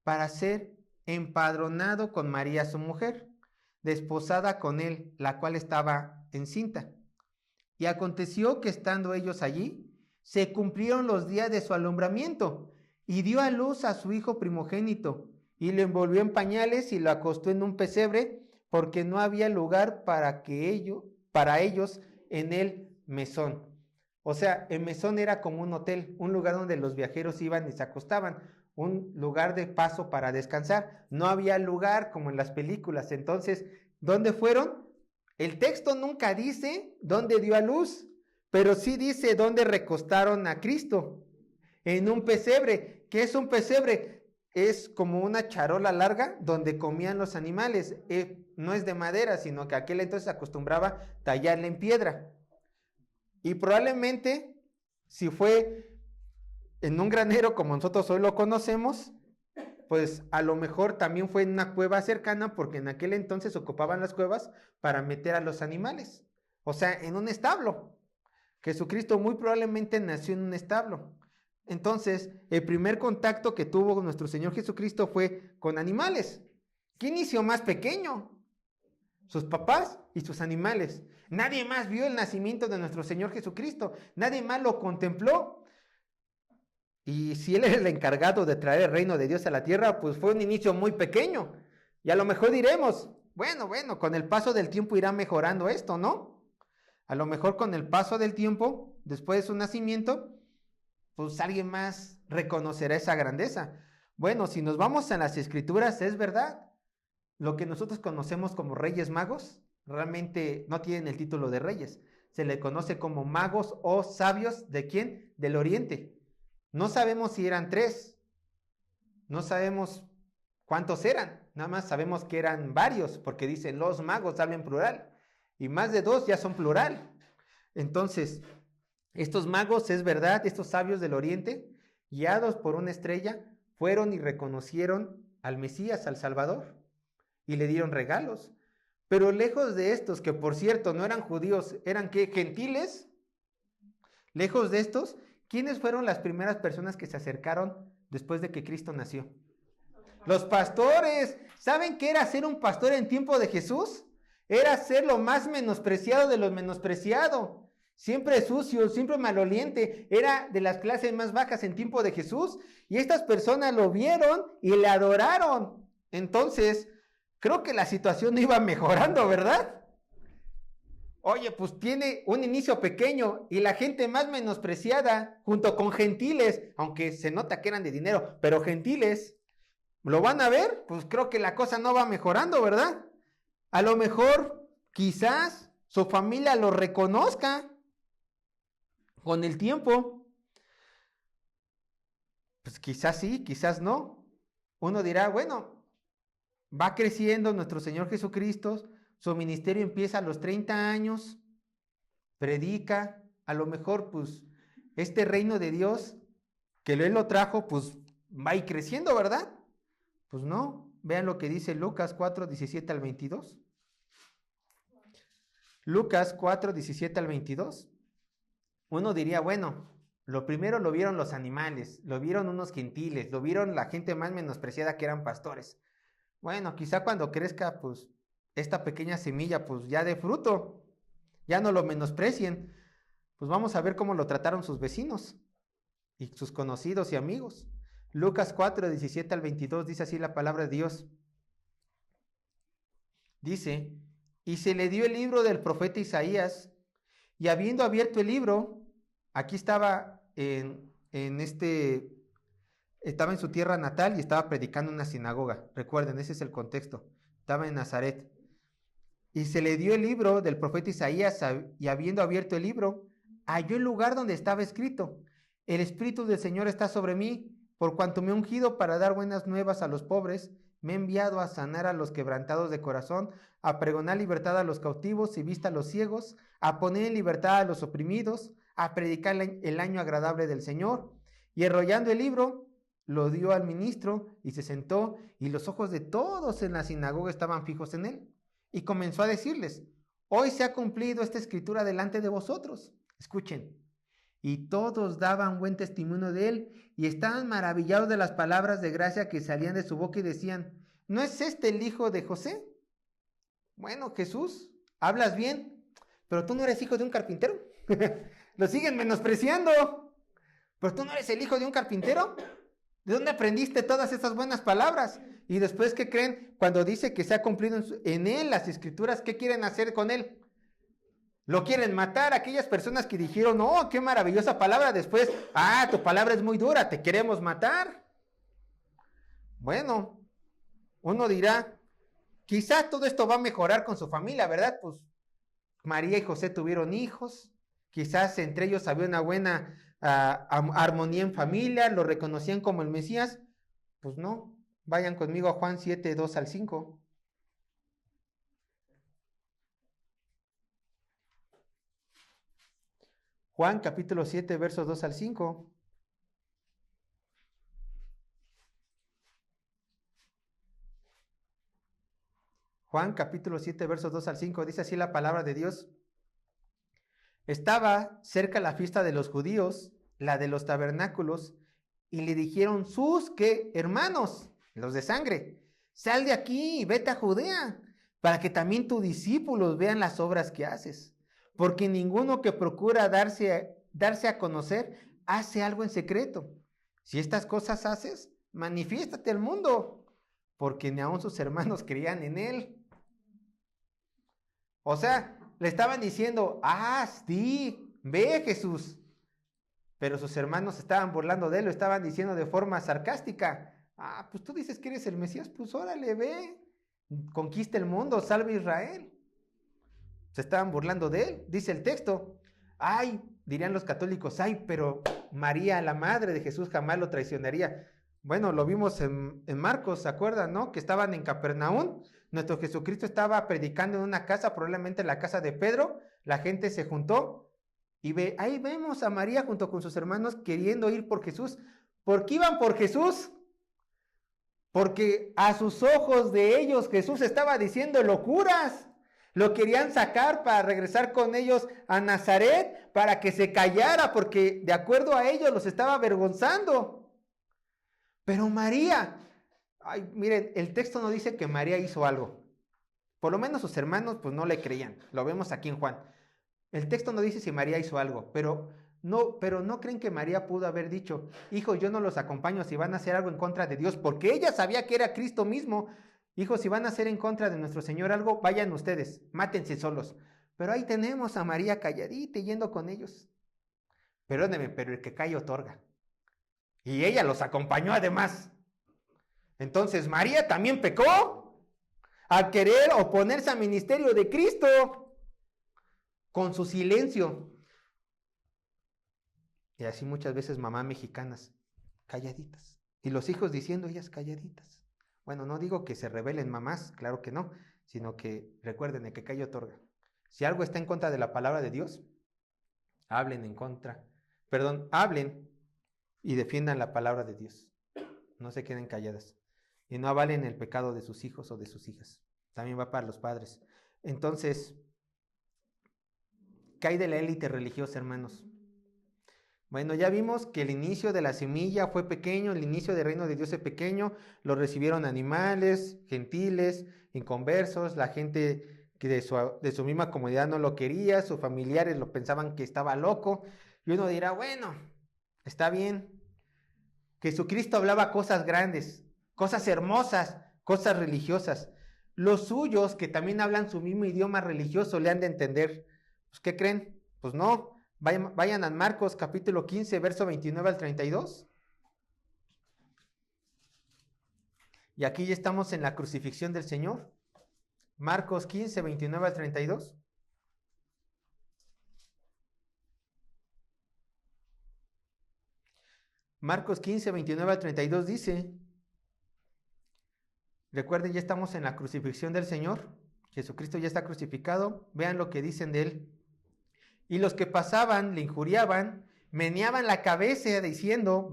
para ser empadronado con María su mujer, desposada con él, la cual estaba encinta. Y aconteció que estando ellos allí, se cumplieron los días de su alumbramiento, y dio a luz a su hijo primogénito, y lo envolvió en pañales y lo acostó en un pesebre, porque no había lugar para ellos en el mesón. O sea, el mesón era como un hotel, un lugar donde los viajeros iban y se acostaban, un lugar de paso para descansar. No había lugar como en las películas. Entonces, ¿dónde fueron? El texto nunca dice dónde dio a luz, pero sí dice dónde recostaron a Cristo, en un pesebre. ¿Qué es un pesebre? Es como una charola larga donde comían los animales. No es de madera, sino que aquel entonces acostumbraba tallarla en piedra. Y probablemente, si fue en un granero como nosotros hoy lo conocemos, pues a lo mejor también fue en una cueva cercana, porque en aquel entonces ocupaban las cuevas para meter a los animales. O sea, en un establo. Jesucristo muy probablemente nació en un establo. Entonces, el primer contacto que tuvo nuestro Señor Jesucristo fue con animales. ¿Qué inicio más pequeño? Sus papás y sus animales. Nadie más vio el nacimiento de nuestro Señor Jesucristo. Nadie más lo contempló. Y si Él es el encargado de traer el reino de Dios a la tierra, pues fue un inicio muy pequeño. Y a lo mejor diremos, bueno, con el paso del tiempo irá mejorando esto, ¿no? A lo mejor con el paso del tiempo, después de su nacimiento, pues alguien más reconocerá esa grandeza. Bueno, si nos vamos a las Escrituras, es verdad. Lo que nosotros conocemos como Reyes Magos, realmente no tienen el título de reyes. Se le conoce como magos o sabios, ¿de quién? Del Oriente. No sabemos si eran 3. No sabemos cuántos eran. Nada más sabemos que eran varios, porque dicen los magos, hablan plural. Y más de 2 ya son plural. Entonces, estos magos, es verdad, estos sabios del Oriente, guiados por una estrella, fueron y reconocieron al Mesías, al Salvador, y le dieron regalos. Pero lejos de estos, que por cierto no eran judíos, ¿eran qué? ¿Gentiles? Lejos de estos, ¿quiénes fueron las primeras personas que se acercaron después de que Cristo nació? Los pastores. ¿Saben qué era ser un pastor en tiempo de Jesús? Era ser lo más menospreciado de los menospreciados. Siempre sucio, siempre maloliente. Era de las clases más bajas en tiempo de Jesús. Y estas personas lo vieron y le adoraron. Entonces, creo que la situación iba mejorando, ¿verdad? Oye, pues tiene un inicio pequeño y la gente más menospreciada, junto con gentiles, aunque se nota que eran de dinero, pero gentiles, ¿lo van a ver? Pues creo que la cosa no va mejorando, ¿verdad? A lo mejor, quizás, su familia lo reconozca con el tiempo. Pues quizás sí, quizás no. Uno dirá, bueno, va creciendo nuestro Señor Jesucristo, su ministerio empieza a los 30 años, predica, a lo mejor pues este reino de Dios que Él lo trajo, pues va a ir creciendo, ¿verdad? Pues no, vean lo que dice Lucas 4, 17 al 22. Lucas 4, 17 al 22. Uno diría, bueno, lo primero lo vieron los animales, lo vieron unos gentiles, lo vieron la gente más menospreciada que eran pastores. Bueno, quizá cuando crezca, pues, esta pequeña semilla, pues, ya dé fruto, ya no lo menosprecien. Pues vamos a ver cómo lo trataron sus vecinos y sus conocidos y amigos. Lucas 4, 17 al 22, dice así la palabra de Dios. Dice, y se le dio el libro del profeta Isaías, y habiendo abierto el libro, aquí estaba estaba en su tierra natal y estaba predicando en una sinagoga. Recuerden, ese es el contexto. Estaba en Nazaret. Y se le dio el libro del profeta Isaías, y habiendo abierto el libro, halló el lugar donde estaba escrito: el Espíritu del Señor está sobre mí, por cuanto me ha ungido para dar buenas nuevas a los pobres, me ha enviado a sanar a los quebrantados de corazón, a pregonar libertad a los cautivos y vista a los ciegos, a poner en libertad a los oprimidos, a predicar el año agradable del Señor. Y enrollando el libro, lo dio al ministro y se sentó, y los ojos de todos en la sinagoga estaban fijos en él. Y comenzó a decirles: Hoy se ha cumplido esta escritura delante de vosotros. Escuchen. Y todos daban buen testimonio de él y estaban maravillados de las palabras de gracia que salían de su boca y decían, ¿no es este el hijo de José? Bueno, Jesús, hablas bien, pero tú no eres hijo de un carpintero. Lo siguen menospreciando. Pero tú no eres el hijo de un carpintero. ¿De dónde aprendiste todas esas buenas palabras? Y después, ¿qué creen? Cuando dice que se ha cumplido en él las escrituras, ¿qué quieren hacer con él? Lo quieren matar. Aquellas personas que dijeron, oh, qué maravillosa palabra. Después, tu palabra es muy dura, te queremos matar. Bueno, uno dirá, quizás todo esto va a mejorar con su familia, ¿verdad? Pues María y José tuvieron hijos. Quizás entre ellos había una buena armonía en familia, lo reconocían como el Mesías. Pues no, vayan conmigo a Juan 7, 2 al 5. Juan capítulo 7, versos 2 al 5. Juan capítulo 7, versos 2 al 5, dice así la palabra de Dios. Estaba cerca la fiesta de los judíos, la de los tabernáculos, y le dijeron sus, ¿qué? Hermanos, los de sangre, sal de aquí y vete a Judea, para que también tus discípulos vean las obras que haces. Porque ninguno que procura darse a conocer hace algo en secreto. Si estas cosas haces, manifiéstate al mundo, porque ni aun sus hermanos creían en él. O sea, le estaban diciendo, sí, ve Jesús. Pero sus hermanos estaban burlando de él, lo estaban diciendo de forma sarcástica. Pues tú dices que eres el Mesías, pues órale, ve, conquista el mundo, salve a Israel. Se estaban burlando de él, dice el texto. Dirían los católicos, pero María, la madre de Jesús, jamás lo traicionaría. Bueno, lo vimos en Marcos, ¿se acuerdan, no? Que estaban en Capernaum. Nuestro Jesucristo estaba predicando en una casa, probablemente la casa de Pedro. La gente se juntó y ahí vemos a María junto con sus hermanos queriendo ir por Jesús. ¿Por qué iban por Jesús? Porque a sus ojos de ellos Jesús estaba diciendo locuras. Lo querían sacar para regresar con ellos a Nazaret, para que se callara, porque de acuerdo a ellos los estaba avergonzando. Pero María, miren, el texto no dice que María hizo algo. Por lo menos sus hermanos pues no le creían. Lo vemos aquí en Juan. El texto no dice si María hizo algo, pero no creen que María pudo haber dicho, hijos, yo no los acompaño si van a hacer algo en contra de Dios, porque ella sabía que era Cristo mismo. Hijos, si van a hacer en contra de nuestro Señor algo, vayan ustedes, mátense solos. Pero ahí tenemos a María calladita yendo con ellos. Perdóneme, pero el que cae otorga. Y ella los acompañó además. Entonces María también pecó al querer oponerse al ministerio de Cristo con su silencio. Y así muchas veces mamás mexicanas, calladitas. Y los hijos diciendo ellas calladitas. Bueno, no digo que se rebelen mamás, claro que no, sino que recuerden el que calla otorga. Si algo está en contra de la palabra de Dios, hablen y defiendan la palabra de Dios. No se queden calladas. Y no avalen el pecado de sus hijos o de sus hijas. También va para los padres. Entonces, ¿qué hay de la élite religiosa, hermanos? Bueno, ya vimos que el inicio de la semilla fue pequeño, el inicio del reino de Dios es pequeño, lo recibieron animales, gentiles, inconversos, la gente que de su misma comunidad no lo quería, sus familiares lo pensaban que estaba loco, y uno dirá, bueno, está bien. Jesucristo hablaba cosas grandes, cosas hermosas, cosas religiosas. Los suyos, que también hablan su mismo idioma religioso, le han de entender. Pues, ¿qué creen? Pues no. Vayan a Marcos capítulo 15, verso 29 al 32. Y aquí ya estamos en la crucifixión del Señor. Marcos 15, 29 al 32. Marcos 15, 29 al 32 dice, recuerden, ya estamos en la crucifixión del Señor. Jesucristo ya está crucificado. Vean lo que dicen de él. Y los que pasaban le injuriaban, meneaban la cabeza diciendo,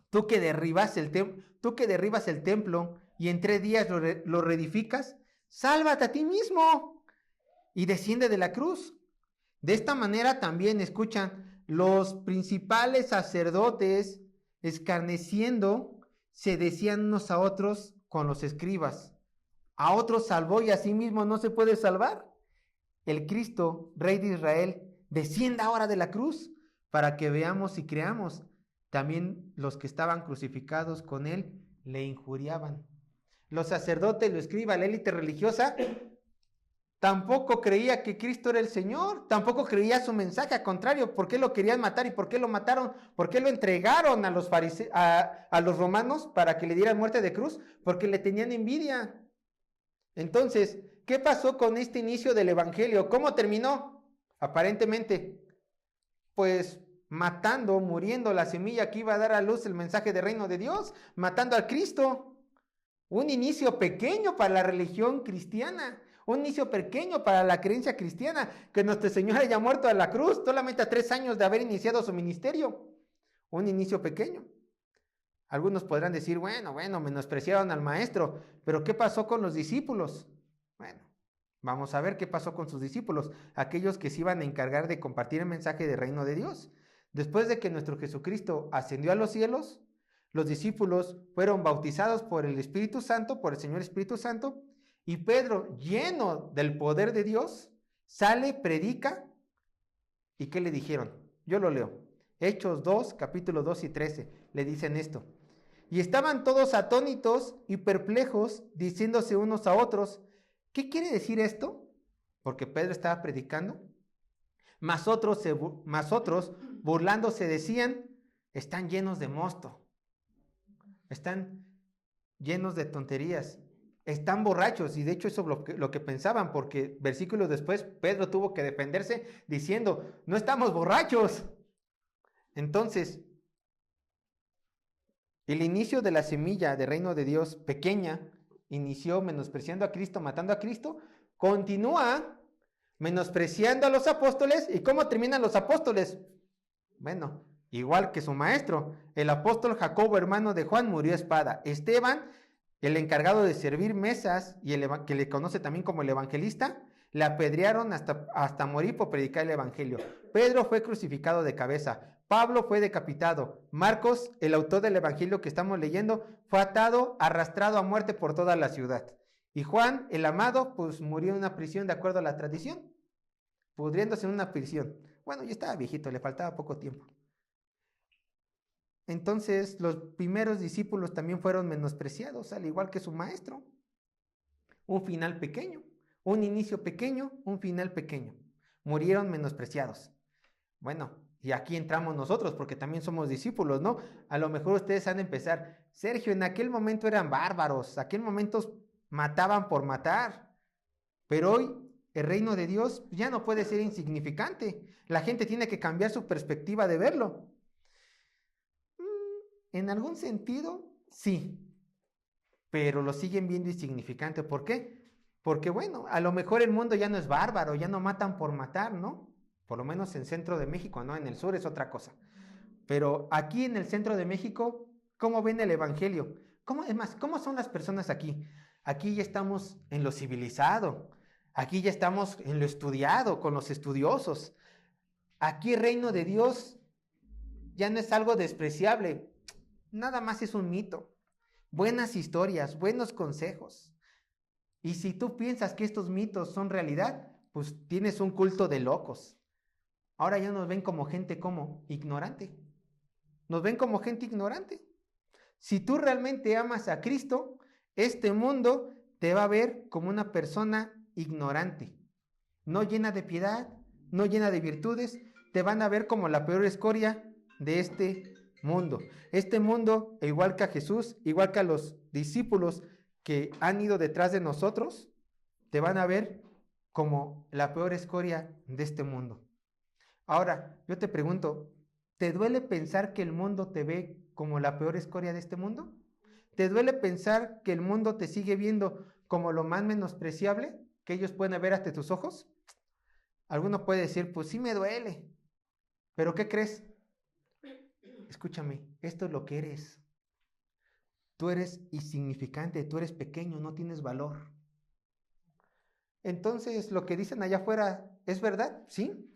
tú que derribas el templo y en 3 días lo reedificas, sálvate a ti mismo y desciende de la cruz. De esta manera también, escuchan, los principales sacerdotes, escarneciendo, se decían unos a otros con los escribas: a otros salvó y a sí mismo no se puede salvar. El Cristo, Rey de Israel, descienda ahora de la cruz para que veamos y creamos. También los que estaban crucificados con él le injuriaban. Los sacerdotes, los escribas, la élite religiosa, tampoco creía que Cristo era el Señor, tampoco creía su mensaje. Al contrario, ¿por qué lo querían matar y por qué lo mataron? ¿Por qué lo entregaron a los a los romanos para que le dieran muerte de cruz? Porque le tenían envidia. Entonces, ¿qué pasó con este inicio del evangelio? ¿Cómo terminó? Aparentemente, pues matando, muriendo la semilla que iba a dar a luz el mensaje del reino de Dios, matando al Cristo. Un inicio pequeño para la religión cristiana, un inicio pequeño para la creencia cristiana, que nuestro Señor haya muerto a la cruz solamente a 3 años de haber iniciado su ministerio. Un inicio pequeño. Algunos podrán decir, bueno, menospreciaron al maestro, pero ¿qué pasó con los discípulos? Bueno, vamos a ver qué pasó con sus discípulos, aquellos que se iban a encargar de compartir el mensaje del reino de Dios. Después de que nuestro Jesucristo ascendió a los cielos, los discípulos fueron bautizados por el Espíritu Santo, por el Señor Espíritu Santo, y Pedro, lleno del poder de Dios, sale, predica, ¿y qué le dijeron? Yo lo leo. Hechos 2, capítulo 2 y 13, le dicen esto. Y estaban todos atónitos y perplejos, diciéndose unos a otros, ¿qué quiere decir esto? Porque Pedro estaba predicando. Mas otros, burlándose, decían, están llenos de mosto, están llenos de tonterías, están borrachos. Y de hecho eso es lo que pensaban, porque versículos después Pedro tuvo que defenderse diciendo, no estamos borrachos. Entonces, el inicio de la semilla del reino de Dios pequeña, inició menospreciando a Cristo, matando a Cristo, continúa menospreciando a los apóstoles. ¿Y cómo terminan los apóstoles? Bueno, igual que su maestro, el apóstol Jacobo, hermano de Juan, murió a espada. Esteban, el encargado de servir mesas y que le conoce también como el evangelista, le apedrearon hasta morir por predicar el evangelio. Pedro fue crucificado de cabeza. Pablo fue decapitado. Marcos, el autor del evangelio que estamos leyendo, fue atado, arrastrado a muerte por toda la ciudad. Y Juan, el amado, pues murió en una prisión de acuerdo a la tradición, pudriéndose en una prisión. Bueno, ya estaba viejito, le faltaba poco tiempo. Entonces, los primeros discípulos también fueron menospreciados, al igual que su maestro. Un final pequeño, un inicio pequeño, un final pequeño. Murieron menospreciados. Bueno, y aquí entramos nosotros, porque también somos discípulos, ¿no? A lo mejor ustedes han de empezar, Sergio, en aquel momento eran bárbaros, aquel momento mataban por matar, pero hoy el reino de Dios ya no puede ser insignificante. La gente tiene que cambiar su perspectiva de verlo. En algún sentido, sí, pero lo siguen viendo insignificante. ¿Por qué? Porque bueno, a lo mejor el mundo ya no es bárbaro, ya no matan por matar, ¿no? Por lo menos en centro de México, ¿no? En el sur es otra cosa. Pero aquí en el centro de México, ¿cómo ven el evangelio? ¿Cómo son las personas aquí? Aquí ya estamos en lo civilizado. Aquí ya estamos en lo estudiado, con los estudiosos. Aquí el reino de Dios ya no es algo despreciable. Nada más es un mito. Buenas historias, buenos consejos. Y si tú piensas que estos mitos son realidad, pues tienes un culto de locos. Ahora ya nos ven como gente como ignorante. Nos ven como gente ignorante. Si tú realmente amas a Cristo, este mundo te va a ver como una persona ignorante, no llena de piedad, no llena de virtudes. Te van a ver como la peor escoria de este mundo. Este mundo, igual que a Jesús, igual que a los discípulos que han ido detrás de nosotros, te van a ver como la peor escoria de este mundo. Ahora, yo te pregunto, ¿te duele pensar que el mundo te ve como la peor escoria de este mundo? ¿Te duele pensar que el mundo te sigue viendo como lo más menospreciable que ellos pueden ver ante tus ojos? Alguno puede decir, pues sí me duele, pero ¿qué crees? Escúchame, esto es lo que eres. Tú eres insignificante, tú eres pequeño, no tienes valor. Entonces, lo que dicen allá afuera, ¿es verdad? ¿Sí?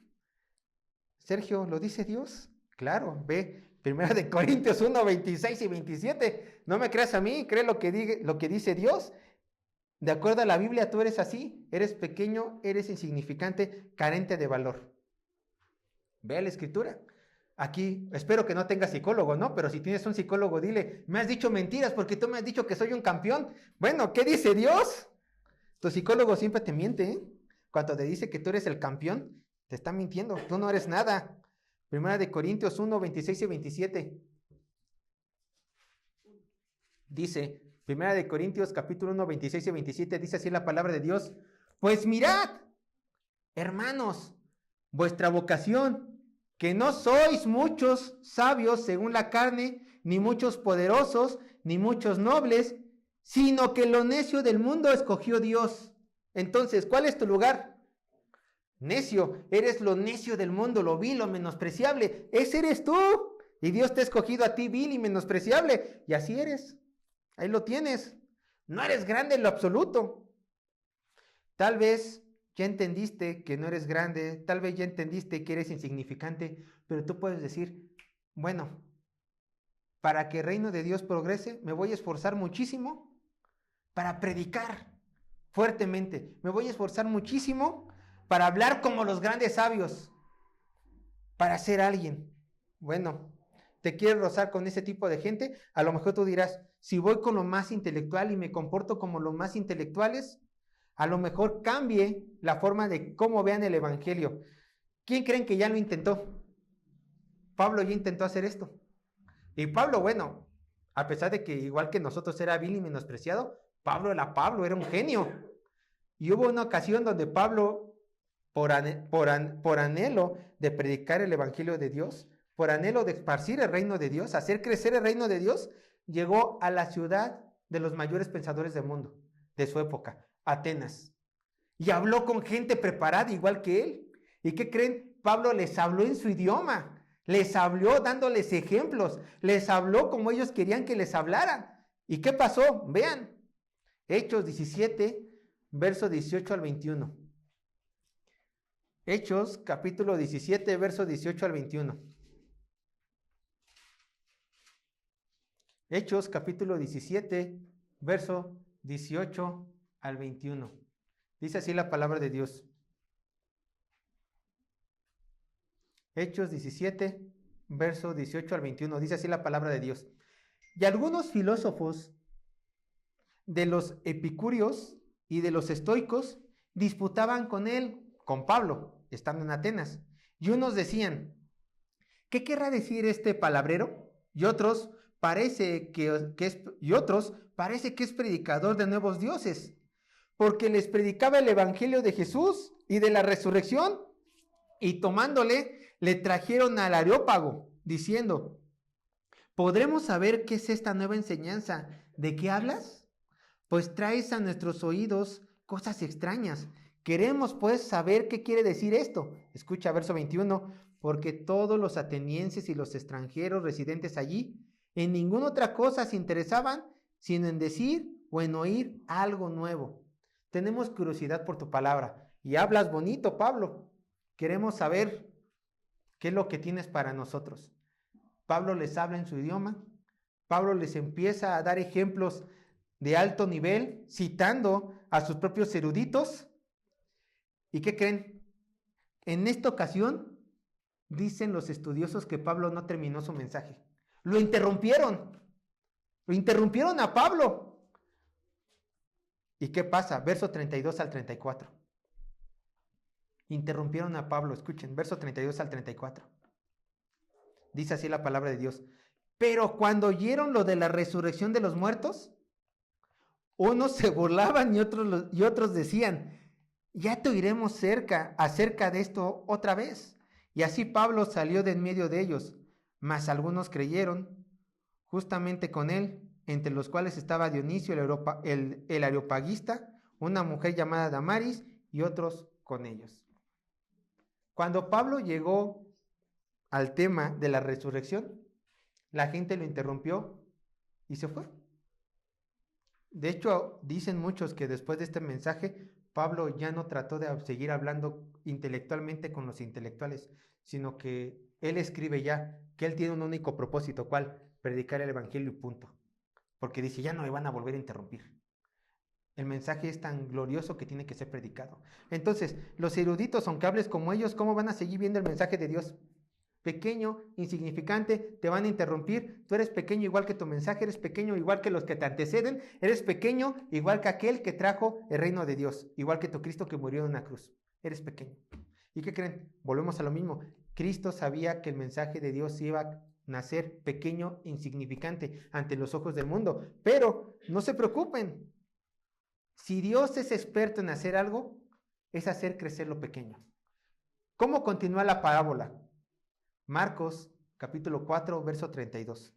Sergio, ¿lo dice Dios? Claro, ve, 1 Corintios 1, 26 y 27. No me creas a mí, cree lo que dice Dios. De acuerdo a la Biblia, tú eres así, eres pequeño, eres insignificante, carente de valor. Ve la escritura. Aquí, espero que no tengas psicólogo, ¿no? Pero si tienes un psicólogo, dile, me has dicho mentiras porque tú me has dicho que soy un campeón. Bueno, ¿qué dice Dios? Tu psicólogo siempre te miente, ¿eh? Cuando te dice que tú eres el campeón, te está mintiendo, tú no eres nada. 1 Corintios 1, 26 y 27. Dice, 1 Corintios capítulo 1, 26 y 27, dice así la palabra de Dios. Pues mirad, hermanos, vuestra vocación, que no sois muchos sabios según la carne, ni muchos poderosos, ni muchos nobles, sino que lo necio del mundo escogió Dios. Entonces, ¿cuál es tu lugar? Necio, eres lo necio del mundo, lo vil, lo menospreciable. Ese eres tú. Y Dios te ha escogido a ti vil y menospreciable. Y así eres. Ahí lo tienes. No eres grande en lo absoluto. Tal vez ya entendiste que no eres grande, tal vez ya entendiste que eres insignificante, pero tú puedes decir, bueno, para que el reino de Dios progrese, me voy a esforzar muchísimo para predicar fuertemente. Me voy a esforzar muchísimo para hablar como los grandes sabios, para ser alguien. Bueno, ¿te quieres rozar con ese tipo de gente? A lo mejor tú dirás, si voy con lo más intelectual y me comporto como los más intelectuales, a lo mejor cambie la forma de cómo vean el evangelio. ¿Quién creen que ya lo intentó? Pablo ya intentó hacer esto. Y Pablo, bueno, a pesar de que igual que nosotros era vil y menospreciado, Pablo era un genio. Y hubo una ocasión donde Pablo, por anhelo de predicar el evangelio de Dios, por anhelo de esparcir el reino de Dios, hacer crecer el reino de Dios, llegó a la ciudad de los mayores pensadores del mundo, de su época, Atenas. Y habló con gente preparada igual que él. ¿Y qué creen? Pablo les habló en su idioma. Les habló dándoles ejemplos. Les habló como ellos querían que les hablaran. ¿Y qué pasó? Vean. Hechos 17, verso 18 al 21. Hechos, capítulo 17, verso 18 al 21. Hechos, capítulo 17, verso 18 al 21. Dice así la palabra de Dios. Hechos 17, verso 18 al 21. Dice así la palabra de Dios. Y algunos filósofos de los epicúreos y de los estoicos disputaban con él, con Pablo, estando en Atenas. Y unos decían, ¿qué querrá decir este palabrero? Y otros, parece que es predicador de nuevos dioses, porque les predicaba el evangelio de Jesús y de la resurrección, y tomándole, le trajeron al Areópago, diciendo, ¿podremos saber qué es esta nueva enseñanza? ¿De qué hablas? Pues traes a nuestros oídos cosas extrañas. Queremos pues saber qué quiere decir esto. Escucha verso 21, porque todos los atenienses y los extranjeros residentes allí en ninguna otra cosa se interesaban, sino en decir o en oír algo nuevo. Tenemos curiosidad por tu palabra y hablas bonito, Pablo. Queremos saber qué es lo que tienes para nosotros. Pablo les habla en su idioma. Pablo les empieza a dar ejemplos de alto nivel, citando a sus propios eruditos. ¿Y qué creen? En esta ocasión, dicen los estudiosos que Pablo no terminó su mensaje. Lo interrumpieron a Pablo. ¿Y qué pasa? Verso 32 al 34. Interrumpieron a Pablo, escuchen, verso 32 al 34. Dice así la palabra de Dios. Pero cuando oyeron lo de la resurrección de los muertos, unos se burlaban y otros decían, ya te oiremos acerca de esto otra vez. Y así Pablo salió de en medio de ellos, mas algunos creyeron justamente con él, entre los cuales estaba Dionisio el Areopagista, una mujer llamada Damaris y otros con ellos. Cuando Pablo llegó al tema de la resurrección, la gente lo interrumpió y se fue. De hecho, dicen muchos que después de este mensaje, Pablo ya no trató de seguir hablando intelectualmente con los intelectuales, sino que él escribe ya que él tiene un único propósito, ¿cuál? Predicar el evangelio y punto. Porque dice, ya no me van a volver a interrumpir. El mensaje es tan glorioso que tiene que ser predicado. Entonces, los eruditos, aunque hables como ellos, ¿cómo van a seguir viendo el mensaje de Dios? Pequeño, insignificante, te van a interrumpir. Tú eres pequeño igual que tu mensaje, eres pequeño igual que los que te anteceden, eres pequeño igual que aquel que trajo el reino de Dios, igual que tu Cristo que murió en una cruz. Eres pequeño. ¿Y qué creen? Volvemos a lo mismo. Cristo sabía que el mensaje de Dios iba a nacer pequeño, insignificante ante los ojos del mundo. Pero no se preocupen. Si Dios es experto en hacer algo, es hacer crecer lo pequeño. ¿Cómo continúa la parábola? Marcos, capítulo 4, verso 32.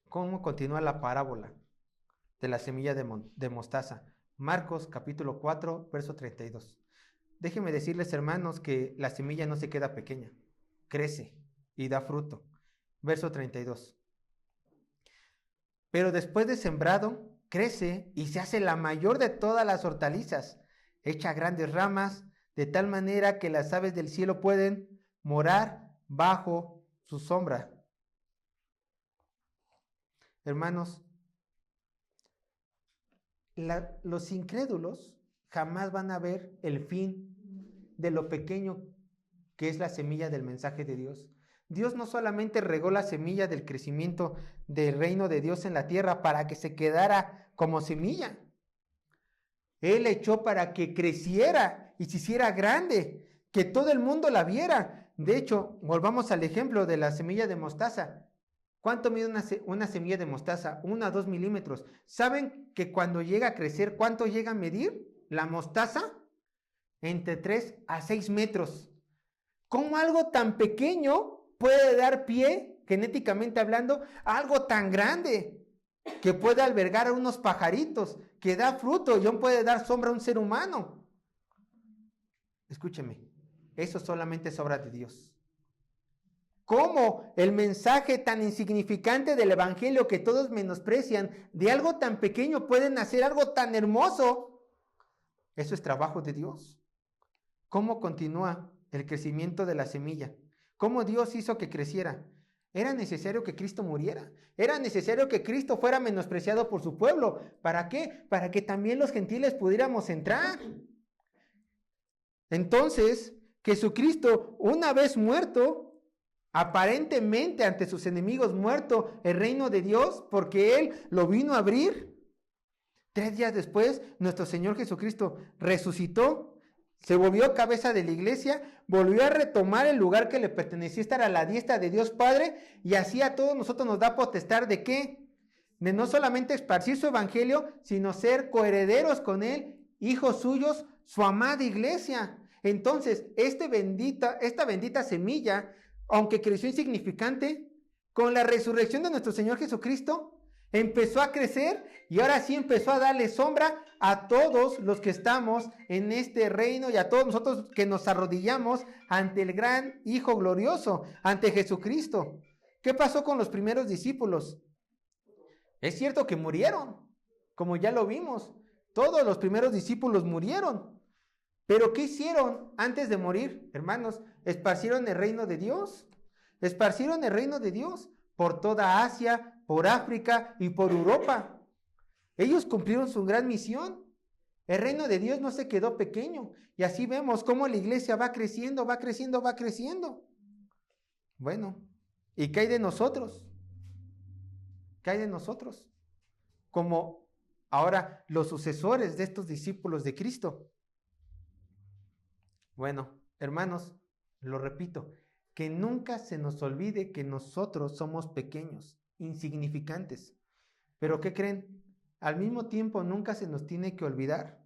¿Cómo continúa la parábola de la semilla de mostaza? Marcos, capítulo 4, verso 32. Déjenme decirles, hermanos, que la semilla no se queda pequeña, crece y da fruto. Verso 32. Pero después de sembrado, crece y se hace la mayor de todas las hortalizas, echa grandes ramas, de tal manera que las aves del cielo pueden morar bajo su sombra. Hermanos, los incrédulos jamás van a ver el fin de lo pequeño que es la semilla del mensaje de Dios. Dios no solamente regó la semilla del crecimiento del reino de Dios en la tierra para que se quedara como semilla. Él echó para que creciera y se hiciera grande, que todo el mundo la viera. De hecho, volvamos al ejemplo de la semilla de mostaza. ¿Cuánto mide una semilla de mostaza? 1 a 2 milímetros. ¿Saben que cuando llega a crecer, cuánto llega a medir la mostaza? Entre 3 a 6 metros. ¿Cómo algo tan pequeño puede dar pie, genéticamente hablando, a algo tan grande que puede albergar a unos pajaritos, que da fruto y aún puede dar sombra a un ser humano? Escúcheme, eso solamente es obra de Dios. ¿Cómo el mensaje tan insignificante del evangelio que todos menosprecian, de algo tan pequeño pueden hacer algo tan hermoso? Eso es trabajo de Dios. ¿Cómo continúa el crecimiento de la semilla? ¿Cómo Dios hizo que creciera? Era necesario que Cristo muriera. Era necesario que Cristo fuera menospreciado por su pueblo. ¿Para qué? Para que también los gentiles pudiéramos entrar. Entonces, Jesucristo, una vez muerto, aparentemente ante sus enemigos muerto, el reino de Dios, porque Él lo vino a abrir. 3 días después, nuestro Señor Jesucristo resucitó, se volvió cabeza de la iglesia, volvió a retomar el lugar que le pertenecía, estar a la diestra de Dios Padre, y así a todos nosotros nos da potestad ¿de qué? De no solamente esparcir su evangelio, sino ser coherederos con Él, hijos suyos, su amada iglesia. Entonces, esta bendita semilla, aunque creció insignificante, con la resurrección de nuestro Señor Jesucristo, empezó a crecer y ahora sí empezó a darle sombra a todos los que estamos en este reino y a todos nosotros que nos arrodillamos ante el gran Hijo glorioso, ante Jesucristo. ¿Qué pasó con los primeros discípulos? Es cierto que murieron, como ya lo vimos. Todos los primeros discípulos murieron. ¿Pero qué hicieron antes de morir, hermanos? Esparcieron el reino de Dios. Esparcieron el reino de Dios por toda Asia, por África y por Europa. Ellos cumplieron su gran misión. El reino de Dios no se quedó pequeño. Y así vemos cómo la iglesia va creciendo, va creciendo, va creciendo. Bueno, ¿y qué hay de nosotros? ¿Qué hay de nosotros? Como ahora los sucesores de estos discípulos de Cristo. Bueno, hermanos, lo repito, que nunca se nos olvide que nosotros somos pequeños, insignificantes. Pero ¿qué creen? Al mismo tiempo nunca se nos tiene que olvidar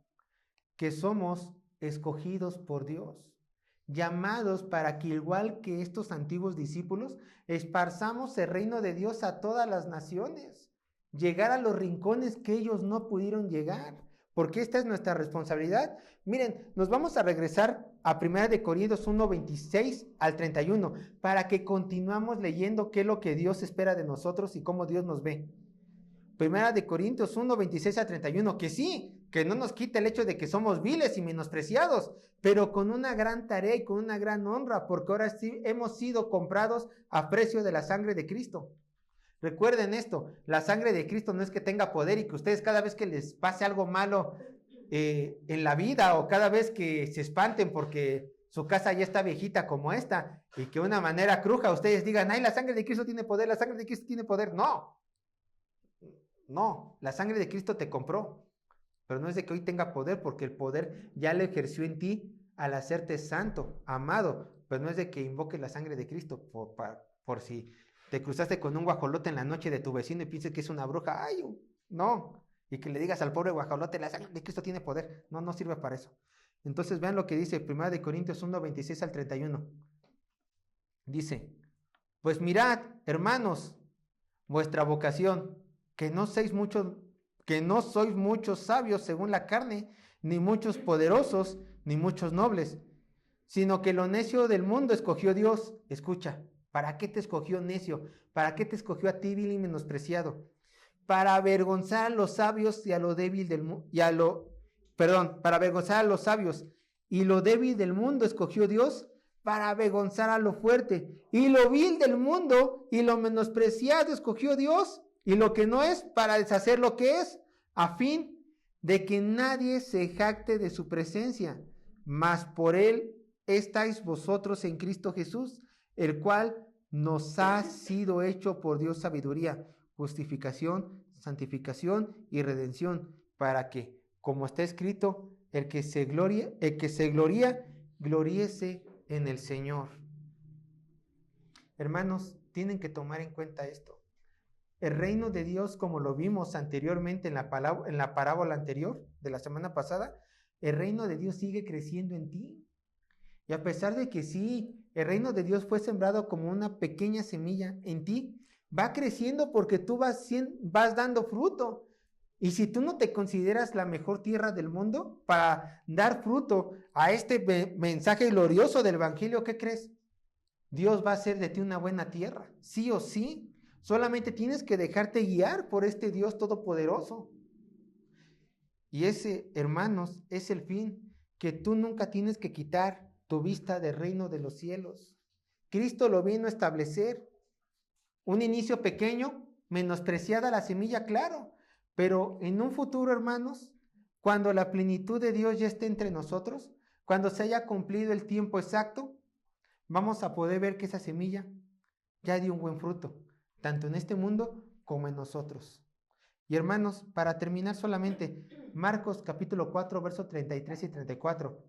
que somos escogidos por Dios, llamados para que igual que estos antiguos discípulos, esparzamos el reino de Dios a todas las naciones, llegar a los rincones que ellos no pudieron llegar, porque esta es nuestra responsabilidad. Miren, nos vamos a regresar a 1 Corintios 1, 26 al 31, para que continuamos leyendo qué es lo que Dios espera de nosotros y cómo Dios nos ve. 1 Corintios 1, 26 al 31, que sí, que no nos quita el hecho de que somos viles y menospreciados, pero con una gran tarea y con una gran honra, porque ahora sí hemos sido comprados a precio de la sangre de Cristo. Recuerden esto, la sangre de Cristo no es que tenga poder y que ustedes cada vez que les pase algo malo en la vida o cada vez que se espanten porque su casa ya está viejita como esta y que de una manera cruja ustedes digan, ay, la sangre de Cristo tiene poder, la sangre de Cristo tiene poder. No, la sangre de Cristo te compró, pero no es de que hoy tenga poder porque el poder ya lo ejerció en ti al hacerte santo, amado, pero no es de que invoques la sangre de Cristo por si te cruzaste con un guajolote en la noche de tu vecino y pienses que es una bruja. Ay, no. Y que le digas al pobre guajolote, la sangre de Cristo tiene poder. No sirve para eso. Entonces vean lo que dice 1 Corintios 1, 26 al 31. Dice, pues mirad, hermanos, vuestra vocación, que no sois muchos sabios según la carne, ni muchos poderosos, ni muchos nobles, sino que lo necio del mundo escogió Dios. Escucha, ¿para qué te escogió necio? ¿Para qué te escogió a ti vil y menospreciado? Para avergonzar a los sabios y a lo débil del mundo, para avergonzar a los sabios y lo débil del mundo escogió Dios, para avergonzar a lo fuerte, y lo vil del mundo y lo menospreciado escogió Dios, y lo que no es, para deshacer lo que es, a fin de que nadie se jacte de su presencia, mas por él estáis vosotros en Cristo Jesús, el cual nos ha sido hecho por Dios sabiduría, justificación, santificación y redención, para que, como está escrito, el que se gloría, gloríese en el Señor. Hermanos, tienen que tomar en cuenta esto. El reino de Dios, como lo vimos anteriormente en la parábola anterior de la semana pasada, el reino de Dios sigue creciendo en ti. Y a pesar de que sí, el reino de Dios fue sembrado como una pequeña semilla en ti, va creciendo porque tú vas dando fruto. Y si tú no te consideras la mejor tierra del mundo para dar fruto a este mensaje glorioso del evangelio, ¿qué crees? Dios va a hacer de ti una buena tierra, sí o sí. Solamente tienes que dejarte guiar por este Dios todopoderoso. Y ese, hermanos, es el fin, que tú nunca tienes que quitar tu vista del reino de los cielos. Cristo lo vino a establecer. Un inicio pequeño, menospreciada la semilla, claro, pero en un futuro, hermanos, cuando la plenitud de Dios ya esté entre nosotros, cuando se haya cumplido el tiempo exacto, vamos a poder ver que esa semilla ya dio un buen fruto, tanto en este mundo como en nosotros. Y hermanos, para terminar solamente, Marcos capítulo 4, versos 33 y 34,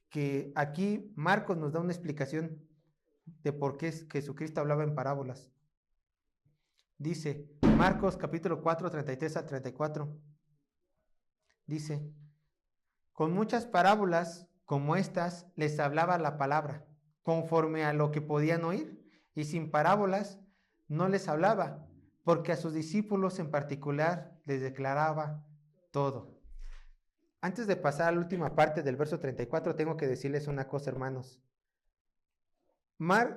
que aquí Marcos nos da una explicación de por qué Jesucristo hablaba en parábolas. Dice, Marcos capítulo 4, 33 a 34, dice, con muchas parábolas como estas les hablaba la palabra, conforme a lo que podían oír, y sin parábolas no les hablaba, porque a sus discípulos en particular les declaraba todo. Antes de pasar a la última parte del verso 34, tengo que decirles una cosa, hermanos.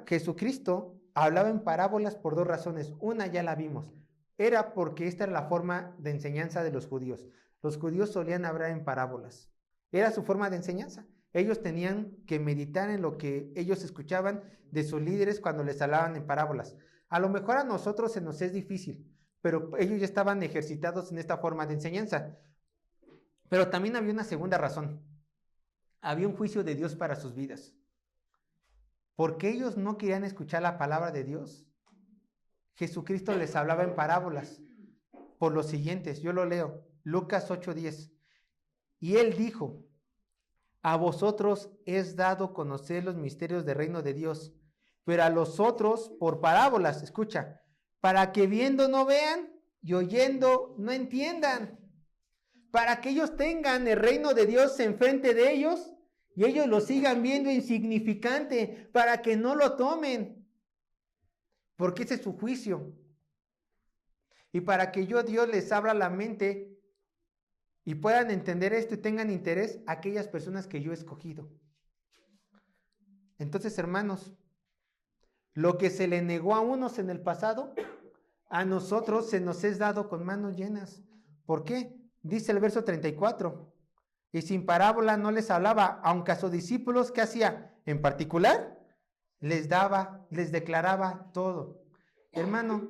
Jesucristo hablaba en parábolas por dos razones. Una ya la vimos. Era porque esta era la forma de enseñanza de los judíos. Los judíos solían hablar en parábolas. Era su forma de enseñanza. Ellos tenían que meditar en lo que ellos escuchaban de sus líderes cuando les hablaban en parábolas. A lo mejor a nosotros se nos es difícil, pero ellos ya estaban ejercitados en esta forma de enseñanza. Pero también había una segunda razón. Había un juicio de Dios para sus vidas. Porque ellos no querían escuchar la palabra de Dios, Jesucristo les hablaba en parábolas por los siguientes. Yo lo leo, Lucas 8:10. Y él dijo, a vosotros es dado conocer los misterios del reino de Dios, pero a los otros por parábolas, escucha, para que viendo no vean y oyendo no entiendan, para que ellos tengan el reino de Dios enfrente de ellos y ellos lo sigan viendo insignificante, para que no lo tomen, porque ese es su juicio. Y para que Dios les abra la mente y puedan entender esto y tengan interés aquellas personas que yo he escogido. Entonces, hermanos, lo que se le negó a unos en el pasado, a nosotros se nos es dado con manos llenas. ¿Por qué? dice el verso 34, y sin parábola no les hablaba, aunque a sus discípulos, ¿qué hacía? En particular, les daba, les declaraba todo. Hermano,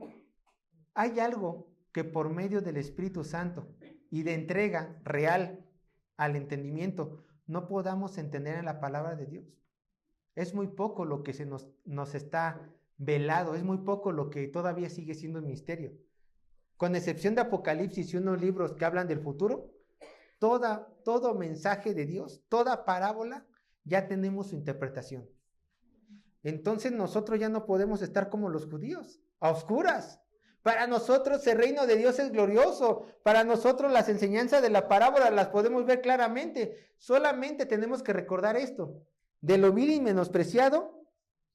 hay algo que por medio del Espíritu Santo y de entrega real al entendimiento no podamos entender en la palabra de Dios. Es muy poco lo que nos está velado, es muy poco lo que todavía sigue siendo un misterio. Con excepción de Apocalipsis y unos libros que hablan del futuro, todo mensaje de Dios, toda parábola, ya tenemos su interpretación. Entonces nosotros ya no podemos estar como los judíos, a oscuras. Para nosotros el reino de Dios es glorioso. Para nosotros las enseñanzas de la parábola las podemos ver claramente. Solamente tenemos que recordar esto. De lo vil y menospreciado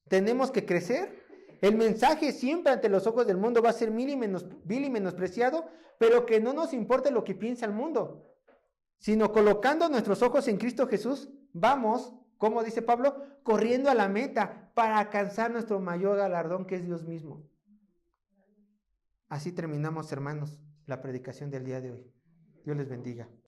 tenemos que crecer. El mensaje siempre ante los ojos del mundo va a ser vil y menospreciado, pero que no nos importe lo que piensa el mundo, sino colocando nuestros ojos en Cristo Jesús, vamos, como dice Pablo, corriendo a la meta para alcanzar nuestro mayor galardón, que es Dios mismo. Así terminamos, hermanos, la predicación del día de hoy. Dios les bendiga.